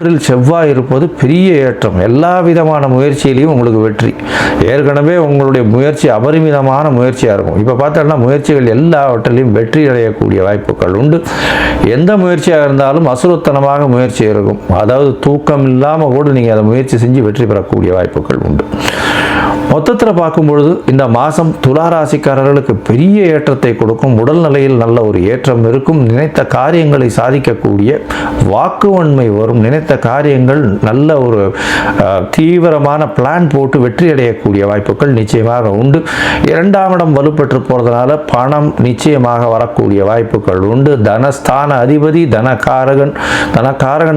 செவ்வாய் இருப்பது பெரிய ஏற்றம். எல்லா விதமான முயற்சியிலையும் உங்களுக்கு வெற்றி. ஏற்கனவே உங்களுடைய முயற்சி அபரிமிதமான முயற்சியாக இருக்கும். இப்போ பார்த்தோம்னா முயற்சிகள் எல்லாவற்றிலையும் வெற்றி அடையக்கூடிய வாய்ப்புகள் உண்டு. எந்த முயற்சியாக இருந்தாலும் அசுரத்தனமாக முயற்சி இருக்கும். அதாவது தூக்கம் இல்லாமல் கூட நீங்கள் அதை முயற்சி செஞ்சு வெற்றி பெறக்கூடிய வாய்ப்புகள் உண்டு. மொத்தத்தில் பார்க்கும்பொழுது இந்த மாதம் துளாராசிக்காரர்களுக்கு பெரிய ஏற்றத்தை கொடுக்கும். உடல் நிலையில் நல்ல ஒரு ஏற்றம் இருக்கும். நினைத்த காரியங்களை சாதிக்கக்கூடிய வாக்குவன்மை வரும். நினைத்த காரியங்கள் நல்ல ஒரு தீவிரமான பிளான் போட்டு வெற்றி அடையக்கூடிய வாய்ப்புகள் நிச்சயமாக உண்டு. 2ஆம் இடம் வலுப்பெற்று போகிறதுனால பணம் நிச்சயமாக வரக்கூடிய வாய்ப்புகள் உண்டு. தனஸ்தான அதிபதி தனகாரகன்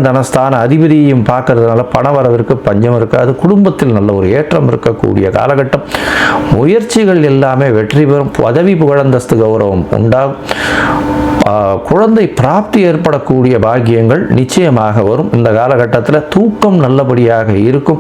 தனஸ்தான அதிபதியையும் பார்க்கறதுனால பண வரவிற்கு பஞ்சம் இருக்காது. குடும்பத்தில் நல்ல ஒரு ஏற்றம் இருக்கக்கூடிய காலகட்டம். முயற்சிகள் எல்லாமே வெற்றி பெறும். பதவி புகழந்தஸ்து கௌரவம் உண்டாகும். குழந்தை பிராப்தி ஏற்படக்கூடிய பாக்கியங்கள் நிச்சயமாக வரும். இந்த காலகட்டத்தில் தூக்கம் நல்லபடியாக இருக்கும்.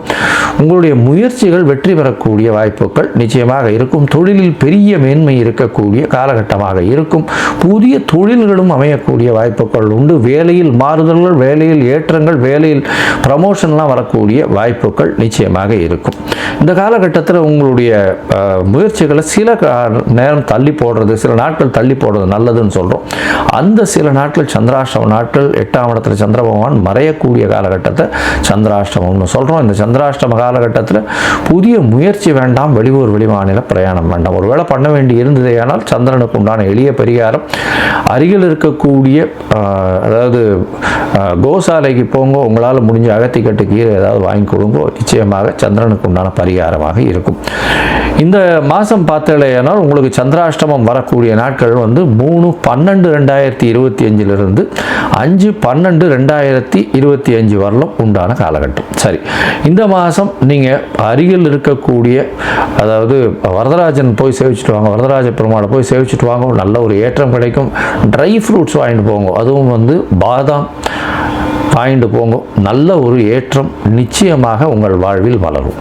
உங்களுடைய முயற்சிகள் வெற்றி பெறக்கூடிய வாய்ப்புகள் நிச்சயமாக இருக்கும். தொழிலில் பெரிய மேன்மை இருக்கக்கூடிய காலகட்டமாக இருக்கும். புதிய தொழில்களும் அமையக்கூடிய வாய்ப்புகள் உண்டு. வேலையில் மாறுதல்கள், வேலையில் ஏற்றங்கள், வேலையில் ப்ரமோஷன்லாம் வரக்கூடிய வாய்ப்புகள் நிச்சயமாக இருக்கும். இந்த காலகட்டத்தில் உங்களுடைய முயற்சிகளை சில நேரம் தள்ளி போடுறது, சில நாட்கள் தள்ளி போடுறது நல்லதுன்னு சொல்கிறோம். அந்த சில நாட்கள் சந்திராஷ்டம நாட்கள். 8ஆம் இடத்துல சந்திர பகவான் மறையக்கூடிய காலகட்டத்தை சந்திராஷ்டமம்னு சொல்கிறோம். இந்த சந்திராஷ்டம காலகட்டத்தில் புதிய முயற்சி வேண்டாம். வெளியூர் வெளிமாநில பிரயாணம் வேண்டாம். ஒருவேளை பண்ண வேண்டி இருந்ததேயானால் சந்திரனுக்கு உண்டான எளிய பரிகாரம் அருகில் இருக்கக்கூடிய அதாவது கோசாலைக்கு போங்க. உங்களால் முடிஞ்ச அகத்திக்கட்டு கீரை ஏதாவது வாங்கி கொடுங்க. நிச்சயமாக சந்திரனுக்கு உண்டான பரிகாரமாக இருக்கும். இந்த மாதம் பார்த்தலையானால் உங்களுக்கு சந்திராஷ்டமம் வரக்கூடிய நாட்கள் 3/12/2025 5/12/2025 வரலும் உண்டான காலகட்டம். சரி, இந்த மாதம் நீங்கள் அருகில் இருக்கக்கூடிய அதாவது வரதராஜன் போய் சேவிச்சுட்டு வாங்க. வரதராஜ பெருமாளை போய் சேவிச்சுட்டு வாங்க. நல்ல ஒரு ஏற்றம் கிடைக்கும். ட்ரை ஃப்ரூட்ஸ் வாங்கிட்டு போங்க. அதுவும் பாதாம் வாங்கிட்டு போங்க. நல்ல ஒரு ஏற்றம் நிச்சயமாக உங்கள் வாழ்வில் வளரும்.